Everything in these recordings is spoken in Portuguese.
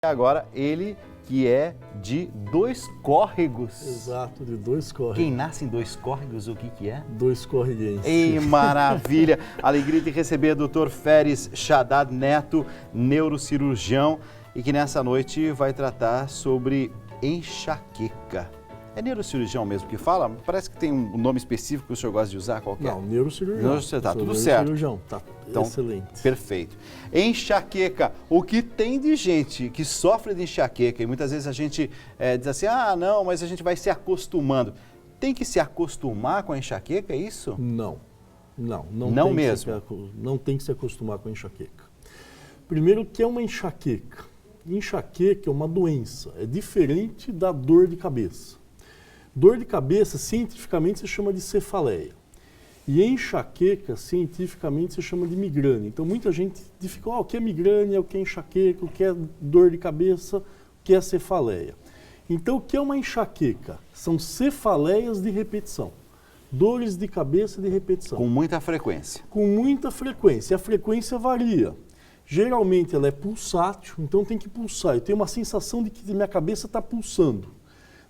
Agora, ele que é de Dois Córregos. Exato, de Dois Córregos. Quem nasce em Dois Córregos, o que é? Dois correguenses. Ei, maravilha! Alegria de receber o Dr. Feres Shaddad Neto, neurocirurgião, e que nessa noite vai tratar sobre enxaqueca. É neurocirurgião mesmo que fala? Parece que tem um nome específico que o senhor gosta de usar, qualquer? Não, neurocirurgião. Tá tudo certo. Neurocirurgião, tá então, excelente. Perfeito. Enxaqueca, o que tem de gente que sofre de enxaqueca, e muitas vezes a gente diz assim, não, mas a gente vai se acostumando. Tem que se acostumar com a enxaqueca, é isso? Não Não mesmo? Não tem que se acostumar com a enxaqueca. Primeiro, o que é uma enxaqueca? Enxaqueca é uma doença, é diferente da dor de cabeça. Dor de cabeça, cientificamente, se chama de cefaleia. E enxaqueca, cientificamente, se chama de migrânia. Então, muita gente fica, o que é migrânia, o que é enxaqueca, o que é dor de cabeça, o que é cefaleia. Então, o que é uma enxaqueca? São cefaleias de repetição. Dores de cabeça de repetição. Com muita frequência. Com muita frequência. A frequência varia. Geralmente, ela é pulsátil, então tem que pulsar. Eu tenho uma sensação de que minha cabeça está pulsando.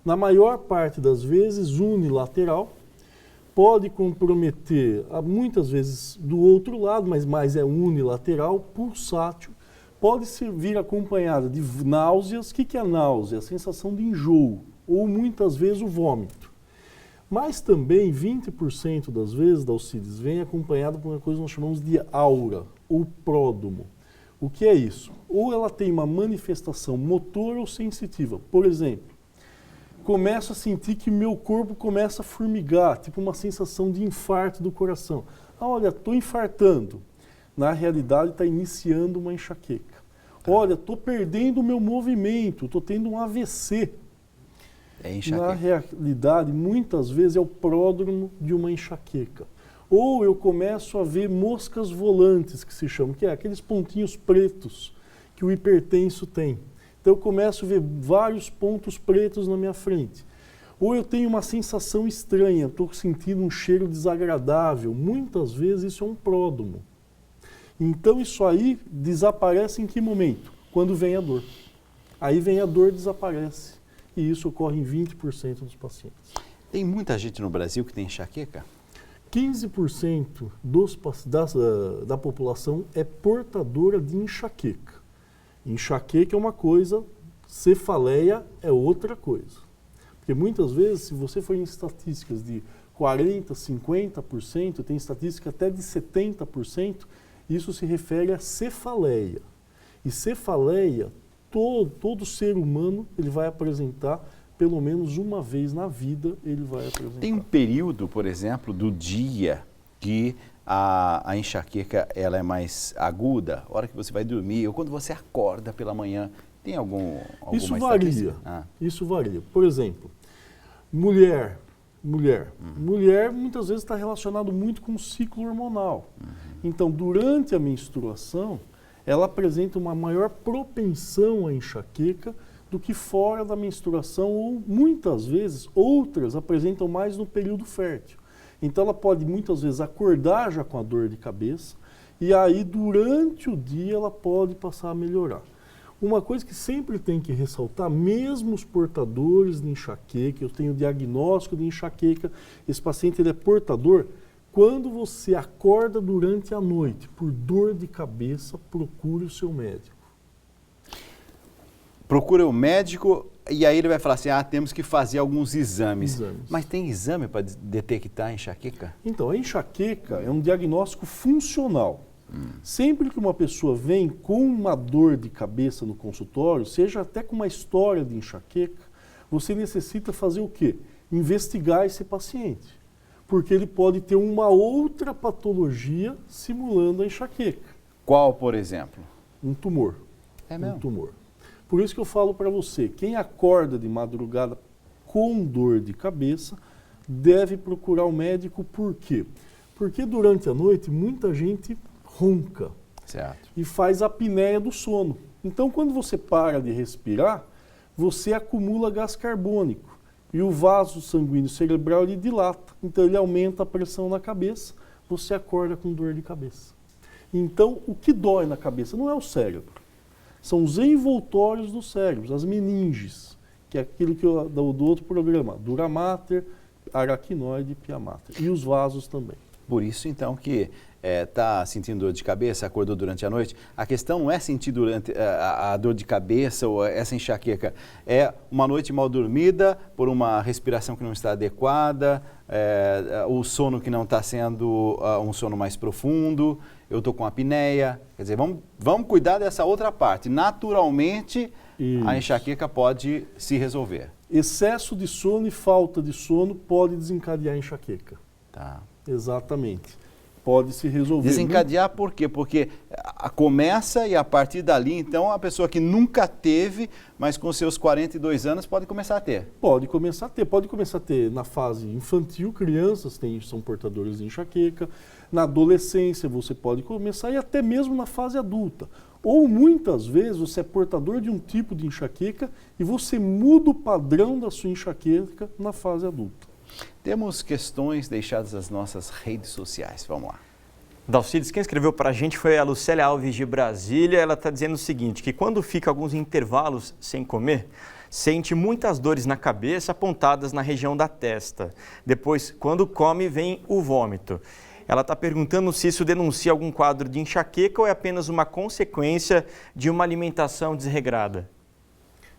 Na maior parte das vezes, unilateral, pode comprometer, muitas vezes do outro lado, mas mais é unilateral, pulsátil, pode vir acompanhada de náuseas. O que é náusea? A sensação de enjoo, ou muitas vezes o vômito. Mas também 20% das vezes, Dalcides, vem acompanhada por uma coisa que nós chamamos de aura, ou pródromo. O que é isso? Ou ela tem uma manifestação motora ou sensitiva. Por exemplo, começo a sentir que meu corpo começa a formigar, tipo uma sensação de infarto do coração. Olha, estou infartando. Na realidade, está iniciando uma enxaqueca. Olha, estou perdendo o meu movimento, estou tendo um AVC. É enxaqueca. Na realidade, muitas vezes é o pródromo de uma enxaqueca. Ou eu começo a ver moscas volantes, que se chamam, que é aqueles pontinhos pretos que o hipertenso tem. Então eu começo a ver vários pontos pretos na minha frente. Ou eu tenho uma sensação estranha, estou sentindo um cheiro desagradável. Muitas vezes isso é um pródromo. Então isso aí desaparece em que momento? Quando vem a dor. Aí vem a dor, desaparece. E isso ocorre em 20% dos pacientes. Tem muita gente no Brasil que tem enxaqueca? 15% da população é portadora de enxaqueca. Enxaqueca é uma coisa, cefaleia é outra coisa. Porque muitas vezes, se você for em estatísticas de 40%, 50%, tem estatística até de 70%, isso se refere a cefaleia. E cefaleia, todo ser humano ele vai apresentar pelo menos uma vez na vida, ele vai apresentar. Tem um período, por exemplo, do dia que a enxaqueca ela é mais aguda, a hora que você vai dormir, ou quando você acorda pela manhã, tem alguma Isso varia, isso varia. Por exemplo, mulher muitas vezes está relacionado muito com o ciclo hormonal. Então, durante a menstruação, ela apresenta uma maior propensão à enxaqueca do que fora da menstruação, ou muitas vezes outras apresentam mais no período fértil. Então ela pode muitas vezes acordar já com a dor de cabeça e aí durante o dia ela pode passar a melhorar. Uma coisa que sempre tem que ressaltar, mesmo os portadores de enxaqueca, eu tenho diagnóstico de enxaqueca, esse paciente ele é portador, quando você acorda durante a noite por dor de cabeça, procure o seu médico. Procura o médico e aí ele vai falar assim, temos que fazer alguns exames. Mas tem exame para detectar a enxaqueca? Então, a enxaqueca é um diagnóstico funcional. Sempre que uma pessoa vem com uma dor de cabeça no consultório, seja até com uma história de enxaqueca, você necessita fazer o quê? Investigar esse paciente. Porque ele pode ter uma outra patologia simulando a enxaqueca. Qual, por exemplo? Um tumor. É mesmo? Um tumor. Por isso que eu falo para você, quem acorda de madrugada com dor de cabeça, deve procurar o médico. Por quê? Porque durante a noite muita gente ronca. Certo. E faz a apneia do sono. Então quando você para de respirar, você acumula gás carbônico. E o vaso sanguíneo cerebral ele dilata. Então ele aumenta a pressão na cabeça, você acorda com dor de cabeça. Então o que dói na cabeça não é o cérebro. São os envoltórios do cérebro, as meninges, que é aquilo que do outro programa, dura mater, aracnoide e pia mater. E os vasos também. Por isso, então, que está sentindo dor de cabeça, acordou durante a noite, a questão não é sentir durante a dor de cabeça ou essa enxaqueca, é uma noite mal dormida, por uma respiração que não está adequada, o sono que não está sendo um sono mais profundo, eu estou com apneia, quer dizer, vamos cuidar dessa outra parte. Naturalmente, a enxaqueca pode se resolver. Excesso de sono e falta de sono pode desencadear a enxaqueca. Tá. Exatamente. Pode se resolver. Desencadear por quê? Porque começa e a partir dali, então, a pessoa que nunca teve, mas com seus 42 anos, pode começar a ter. Pode começar a ter. Pode começar a ter na fase infantil, crianças são portadores de enxaqueca. Na adolescência você pode começar e até mesmo na fase adulta. Ou muitas vezes você é portador de um tipo de enxaqueca e você muda o padrão da sua enxaqueca na fase adulta. Temos questões deixadas nas nossas redes sociais. Vamos lá. Dalcides, quem escreveu para a gente foi a Lucélia Alves de Brasília. Ela está dizendo o seguinte, que quando fica alguns intervalos sem comer, sente muitas dores na cabeça apontadas na região da testa. Depois, quando come, vem o vômito. Ela está perguntando se isso denuncia algum quadro de enxaqueca ou é apenas uma consequência de uma alimentação desregrada.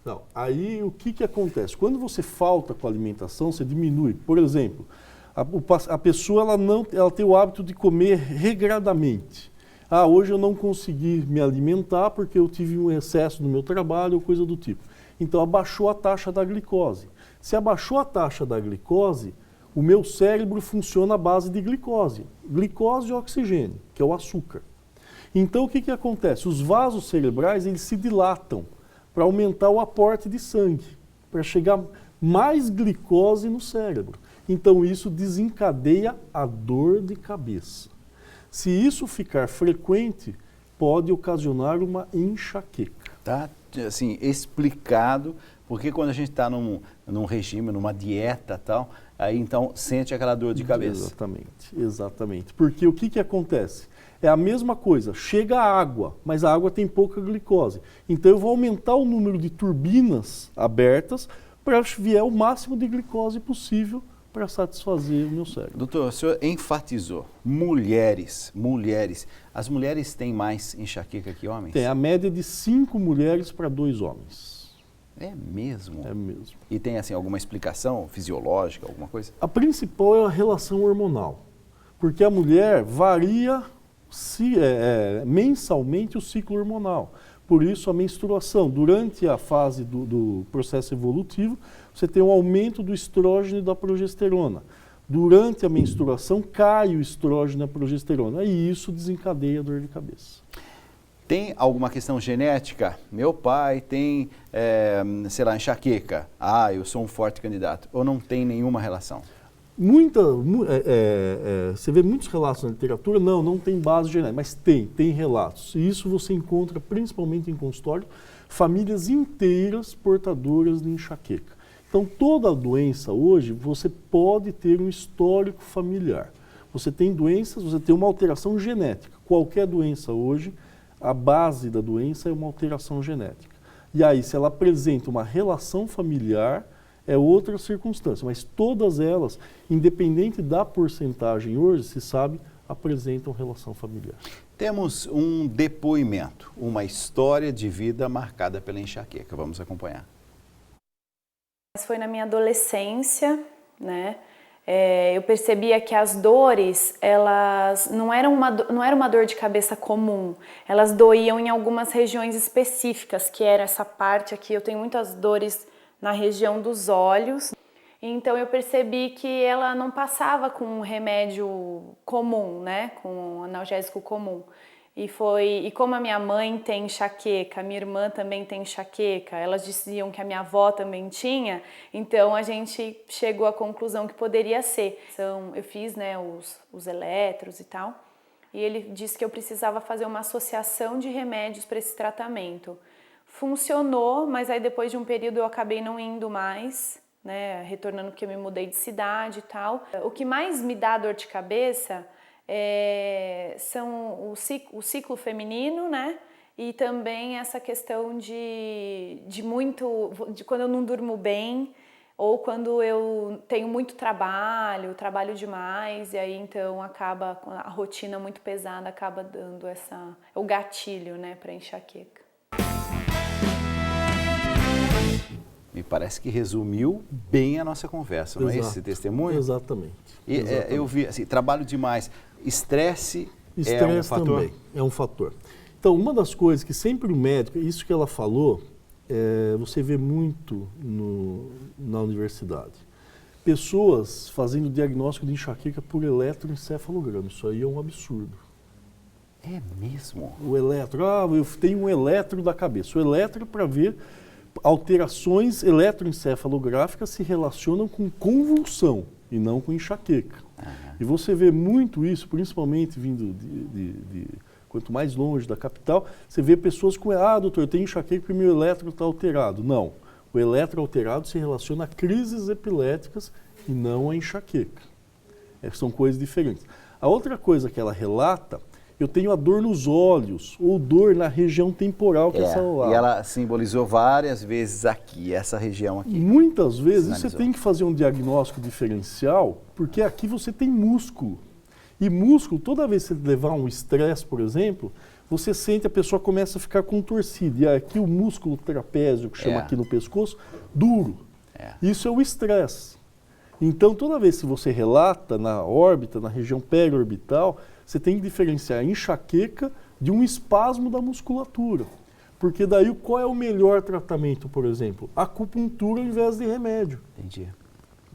Não, aí o que acontece? Quando você falta com a alimentação, você diminui. Por exemplo, a pessoa ela tem o hábito de comer regradamente. Ah, hoje eu não consegui me alimentar porque eu tive um excesso no meu trabalho ou coisa do tipo. Então abaixou a taxa da glicose. Se abaixou a taxa da glicose, o meu cérebro funciona à base de glicose. Glicose e oxigênio, que é o açúcar. Então o que acontece? Os vasos cerebrais eles se dilatam para aumentar o aporte de sangue, para chegar mais glicose no cérebro. Então isso desencadeia a dor de cabeça. Se isso ficar frequente, pode ocasionar uma enxaqueca. Tá, assim, explicado, porque quando a gente está num regime, numa dieta e tal, aí então sente aquela dor de cabeça. Exatamente. Porque o que acontece? É a mesma coisa, chega a água, mas a água tem pouca glicose. Então eu vou aumentar o número de turbinas abertas para vier o máximo de glicose possível para satisfazer o meu cérebro. Doutor, o senhor enfatizou, mulheres, as mulheres têm mais enxaqueca que homens? Tem a média de 5 mulheres para 2 homens. É mesmo? É mesmo. E tem assim alguma explicação fisiológica, alguma coisa? A principal é a relação hormonal, porque a mulher varia mensalmente o ciclo hormonal. Por isso a menstruação, durante a fase do processo evolutivo, você tem um aumento do estrógeno e da progesterona. Durante a menstruação cai o estrógeno e a progesterona e isso desencadeia a dor de cabeça. Tem alguma questão genética? Meu pai tem, sei lá, enxaqueca. Ah, eu sou um forte candidato. Ou não tem nenhuma relação? Você vê muitos relatos na literatura, não tem base genética, mas tem relatos. E isso você encontra principalmente em consultório, famílias inteiras portadoras de enxaqueca. Então toda doença hoje, você pode ter um histórico familiar. Você tem doenças, você tem uma alteração genética. Qualquer doença hoje, a base da doença é uma alteração genética. E aí, se ela apresenta uma relação familiar, é outra circunstância, mas todas elas, independente da porcentagem hoje, se sabe, apresentam relação familiar. Temos um depoimento, uma história de vida marcada pela enxaqueca. Vamos acompanhar. Foi na minha adolescência, né? Eu percebia que as dores, elas não era uma dor de cabeça comum, elas doíam em algumas regiões específicas, que era essa parte aqui, eu tenho muitas dores na região dos olhos, então eu percebi que ela não passava com um remédio comum, né, com um analgésico comum. E como a minha mãe tem enxaqueca, a minha irmã também tem enxaqueca, elas diziam que a minha avó também tinha, então a gente chegou à conclusão que poderia ser. Então, eu fiz, né, os eletros e tal, e ele disse que eu precisava fazer uma associação de remédios para esse tratamento. Funcionou, mas aí depois de um período eu acabei não indo mais, né, retornando porque eu me mudei de cidade e tal. O que mais me dá dor de cabeça são o ciclo feminino, né, e também essa questão de quando eu não durmo bem, ou quando eu tenho muito trabalho demais, e aí então acaba, a rotina muito pesada acaba dando o gatilho, né, para enxaqueca. Me parece que resumiu bem a nossa conversa, não é esse testemunho? Exatamente. E, exatamente. Eu vi, assim, trabalho demais, estresse é um fator? Também é um fator. Então, uma das coisas que sempre o médico, isso que ela falou, você vê muito na universidade. Pessoas fazendo diagnóstico de enxaqueca por eletroencefalograma. Isso aí é um absurdo. É mesmo? O eletro, eu tenho um eletro da cabeça. O eletro é para ver alterações eletroencefalográficas se relacionam com convulsão e não com enxaqueca. E você vê muito isso, principalmente vindo quanto mais longe da capital, você vê pessoas com, doutor, eu tenho enxaqueca porque meu eletro está alterado. Não, o eletro alterado se relaciona a crises epiléticas e não a enxaqueca. São coisas diferentes. A outra coisa que ela relata, eu tenho a dor nos olhos, ou dor na região temporal que é celular. E ela simbolizou várias vezes aqui, essa região aqui. Muitas vezes você tem que fazer um diagnóstico diferencial, porque aqui você tem músculo. E músculo, toda vez que você levar um estresse, por exemplo, você sente a pessoa começa a ficar contorcida. E aqui o músculo trapézio, que chama aqui no pescoço, duro. Isso é o estresse. Então, toda vez que você relata na órbita, na região periorbital, você tem que diferenciar a enxaqueca de um espasmo da musculatura. Porque daí qual é o melhor tratamento, por exemplo? Acupuntura ao invés de remédio. Entendi.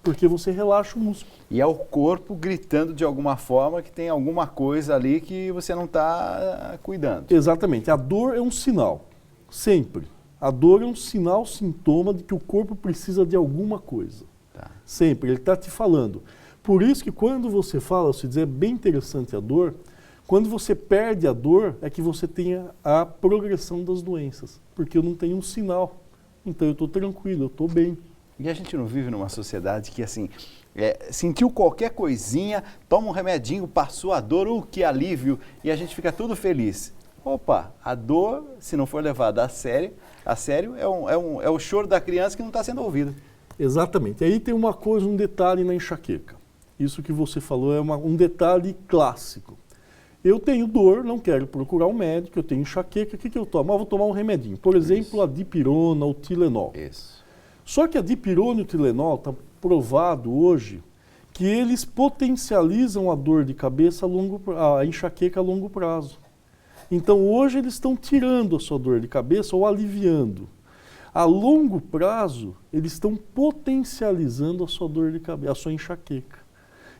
Porque você relaxa o músculo. E é o corpo gritando de alguma forma que tem alguma coisa ali que você não está cuidando. Exatamente. A dor é um sinal, sempre. A dor é um sinal, sintoma de que o corpo precisa de alguma coisa. Tá. Sempre, ele está te falando. Por isso que quando você fala, se dizer, é bem interessante a dor, quando você perde a dor, é que você tem a progressão das doenças. Porque eu não tenho um sinal. Então eu estou tranquilo, eu estou bem. E a gente não vive numa sociedade que, assim, sentiu qualquer coisinha, toma um remedinho, passou a dor, que alívio, e a gente fica tudo feliz. Opa, a dor, se não for levada a sério, é o choro da criança que não está sendo ouvido. Exatamente. Aí tem uma coisa, um detalhe na enxaqueca. Isso que você falou é um detalhe clássico. Eu tenho dor, não quero procurar um médico, eu tenho enxaqueca, o que eu tomo? Eu vou tomar um remedinho. Por exemplo, a dipirona, o Tilenol. Isso. Só que a dipirona e o Tilenol, está provado hoje, que eles potencializam a dor de cabeça, a enxaqueca a longo prazo. Então hoje eles estão tirando a sua dor de cabeça ou aliviando. A longo prazo, eles estão potencializando a sua dor de cabeça, a sua enxaqueca.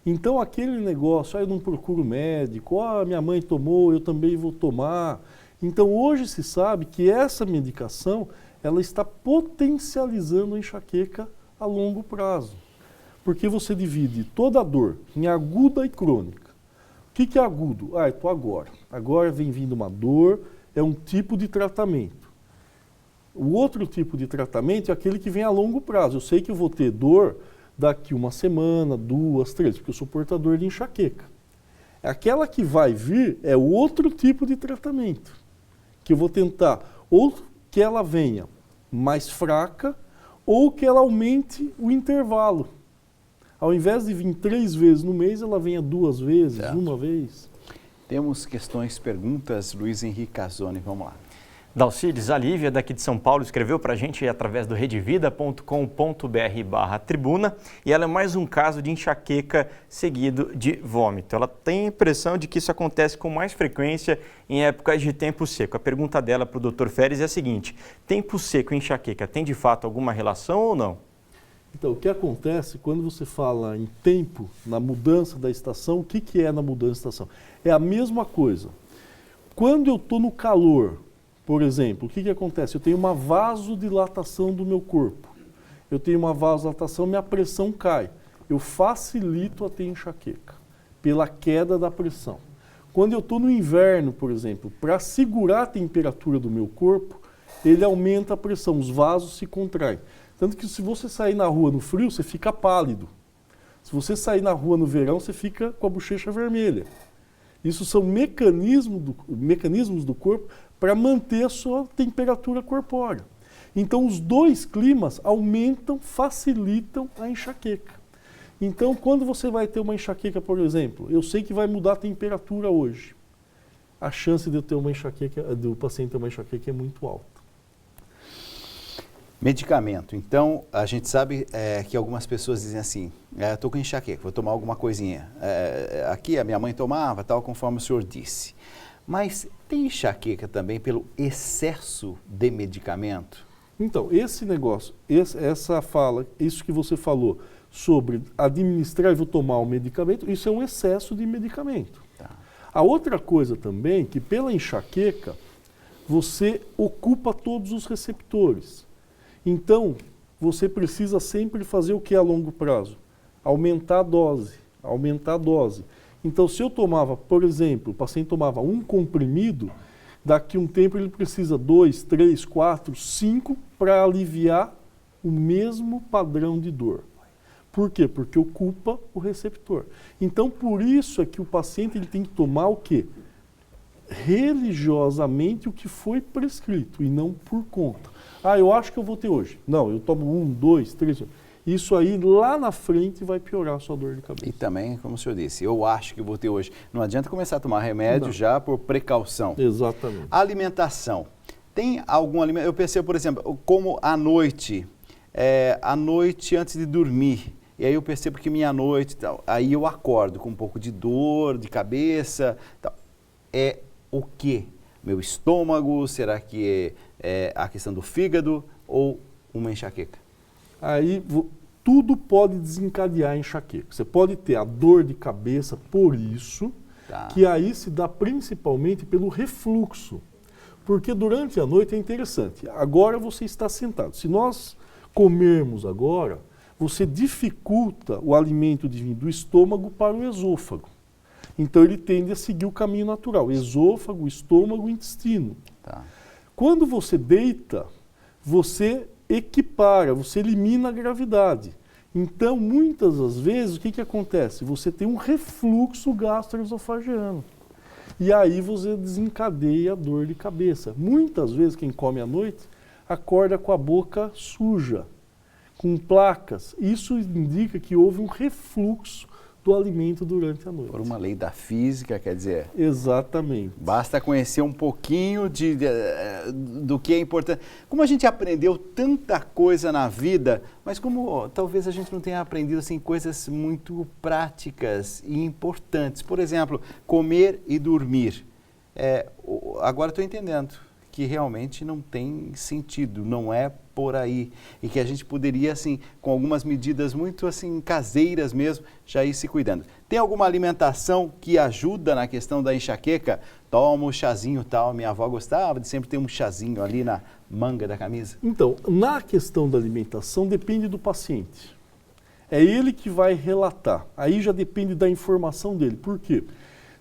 Então aquele negócio, eu não procuro médico, minha mãe tomou, eu também vou tomar. Então hoje se sabe que essa medicação, ela está potencializando a enxaqueca a longo prazo. Porque você divide toda a dor em aguda e crônica. O que é agudo? Estou agora. Agora vem vindo uma dor, é um tipo de tratamento. O outro tipo de tratamento é aquele que vem a longo prazo. Eu sei que eu vou ter dor daqui uma semana, 2, 3, porque eu sou portador de enxaqueca. Aquela que vai vir é outro tipo de tratamento, que eu vou tentar ou que ela venha mais fraca ou que ela aumente o intervalo. Ao invés de vir 3 vezes no mês, ela venha 2 vezes, certo. 1 vez. Temos questões, perguntas, Luiz Henrique Casoni, vamos lá. Dalcides, a Lívia, daqui de São Paulo, escreveu para a gente através do redevida.com.br/tribuna e ela é mais um caso de enxaqueca seguido de vômito. Ela tem a impressão de que isso acontece com mais frequência em épocas de tempo seco. A pergunta dela para o Dr. Feres é a seguinte: tempo seco e enxaqueca tem de fato alguma relação ou não? Então, o que acontece quando você fala em tempo, na mudança da estação, o que é na mudança da estação? É a mesma coisa. Quando eu estou no calor, por exemplo, o que acontece? Eu tenho uma vasodilatação do meu corpo. Eu tenho uma vasodilatação, minha pressão cai. Eu facilito a ter enxaqueca, pela queda da pressão. Quando eu estou no inverno, por exemplo, para segurar a temperatura do meu corpo, ele aumenta a pressão, os vasos se contraem. Tanto que se você sair na rua no frio, você fica pálido. Se você sair na rua no verão, você fica com a bochecha vermelha. Isso são mecanismos do corpo para manter a sua temperatura corpórea. Então, os dois climas aumentam, facilitam a enxaqueca. Então, quando você vai ter uma enxaqueca, por exemplo, eu sei que vai mudar a temperatura hoje. A chance de eu ter uma enxaqueca, do paciente ter uma enxaqueca é muito alta. Medicamento. Então, a gente sabe que algumas pessoas dizem assim, estou com enxaqueca, vou tomar alguma coisinha. Aqui a minha mãe tomava, tal, conforme o senhor disse. Mas tem enxaqueca também pelo excesso de medicamento? Então, esse negócio, essa fala, isso que você falou sobre administrar e vou tomar um medicamento, isso é um excesso de medicamento. Tá. A outra coisa também, que pela enxaqueca, você ocupa todos os receptores. Então, você precisa sempre fazer o que a longo prazo? Aumentar a dose, aumentar a dose. Então, se eu tomava, por exemplo, o paciente tomava um comprimido, daqui a um tempo ele precisa 2, 3, 4, 5 para aliviar o mesmo padrão de dor. Por quê? Porque ocupa o receptor. Então, por isso é que o paciente ele tem que tomar o quê? Religiosamente o que foi prescrito e não por conta. Eu acho que eu vou ter hoje. Não, eu tomo 1, 2, 3. Isso aí lá na frente vai piorar a sua dor de cabeça. E também, como o senhor disse, eu acho que eu vou ter hoje. Não adianta começar a tomar remédio já por precaução. Exatamente. Alimentação. Tem algum alimento? Eu percebo, por exemplo, como à noite antes de dormir. E aí eu percebo que minha noite, tal, aí eu acordo com um pouco de dor, de cabeça. Tal. É o quê? Meu estômago? Será que é a questão do fígado ou uma enxaqueca? Aí tudo pode desencadear a enxaqueca. Você pode ter a dor de cabeça por isso, que aí se dá principalmente pelo refluxo. Porque durante a noite é interessante. Agora você está sentado. Se nós comermos agora, você dificulta o alimento de vir do estômago para o esôfago. Então ele tende a seguir o caminho natural, esôfago, estômago, intestino. Tá. Quando você deita, você equipara, você elimina a gravidade. Então, muitas das vezes, o que acontece? Você tem um refluxo gastroesofageano. E aí você desencadeia a dor de cabeça. Muitas vezes, quem come à noite, acorda com a boca suja, com placas. Isso indica que houve um refluxo do alimento durante a noite. Por uma lei da física, quer dizer... Exatamente. Basta conhecer um pouquinho do que é importante. Como a gente aprendeu tanta coisa na vida, mas como talvez a gente não tenha aprendido assim, coisas muito práticas e importantes. Por exemplo, comer e dormir. Agora estou entendendo que realmente não tem sentido, não é por aí. E que a gente poderia, assim, com algumas medidas muito assim caseiras mesmo, já ir se cuidando. Tem alguma alimentação que ajuda na questão da enxaqueca? Toma um chazinho tal, minha avó gostava de sempre ter um chazinho ali na manga da camisa. Então, na questão da alimentação depende do paciente. É ele que vai relatar. Aí já depende da informação dele. Por quê?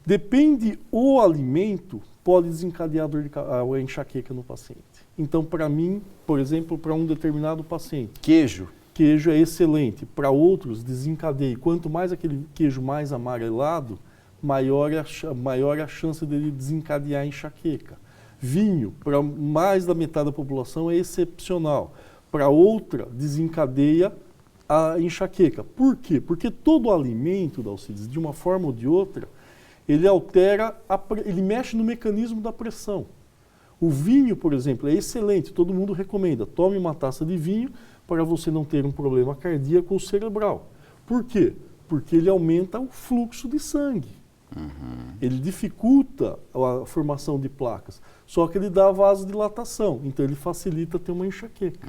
Depende o alimento, pode desencadear a enxaqueca no paciente. Então, para mim, por exemplo, para um determinado paciente... Queijo. Queijo é excelente. Para outros, desencadeia. Quanto mais aquele queijo mais amarelado, maior é a chance dele desencadear a enxaqueca. Vinho, para mais da metade da população, é excepcional. Para outra, desencadeia a enxaqueca. Por quê? Porque todo alimento, Dalcides, de uma forma ou de outra, ele ele mexe no mecanismo da pressão. O vinho, por exemplo, é excelente, todo mundo recomenda. Tome uma taça de vinho para você não ter um problema cardíaco ou cerebral. Por quê? Porque ele aumenta o fluxo de sangue. Ele dificulta a formação de placas, só que ele dá vasodilatação, então ele facilita ter uma enxaqueca.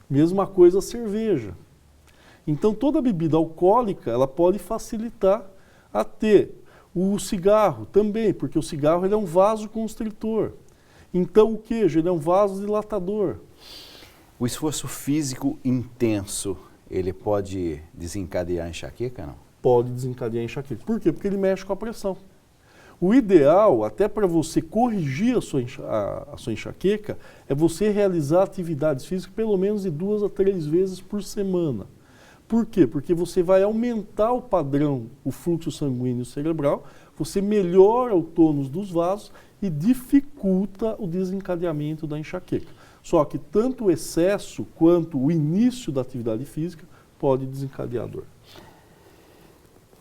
Mesma coisa a cerveja. Então toda bebida alcoólica, ela pode facilitar a ter. O cigarro também, porque o cigarro ele é um vasoconstritor. Então o queijo ele é um vasodilatador. O esforço físico intenso, ele pode desencadear a enxaqueca, não? Pode desencadear a enxaqueca. Por quê? Porque ele mexe com a pressão. O ideal, até para você corrigir a sua enxaqueca, é você realizar atividades físicas pelo menos de 2 a 3 vezes por semana, Por quê? Porque você vai aumentar o padrão, o fluxo sanguíneo cerebral, você melhora o tônus dos vasos e dificulta o desencadeamento da enxaqueca. Só que tanto o excesso quanto o início da atividade física pode desencadear a dor.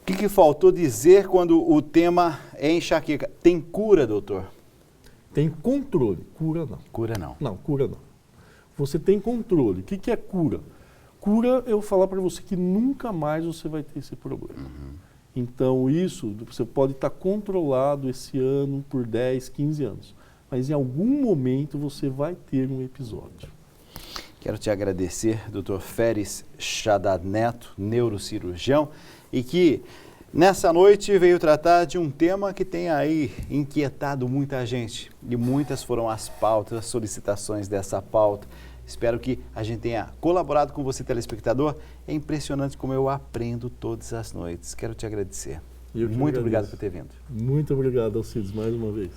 O que faltou dizer quando o tema é enxaqueca? Tem cura, doutor? Tem controle, cura não. Cura não. Não, cura não. Você tem controle. O que é cura? Cura, eu vou falar para você que nunca mais você vai ter esse problema. Então isso, você pode estar controlado esse ano por 10, 15 anos. Mas em algum momento você vai ter um episódio. Quero te agradecer, Dr. Feres Shaddad Neto, neurocirurgião, e que nessa noite veio tratar de um tema que tem aí inquietado muita gente. E muitas foram as pautas, as solicitações dessa pauta. Espero que a gente tenha colaborado com você, telespectador. É impressionante como eu aprendo todas as noites. Quero te agradecer. Muito obrigado por ter vindo. Muito obrigado, Alcides, mais uma vez.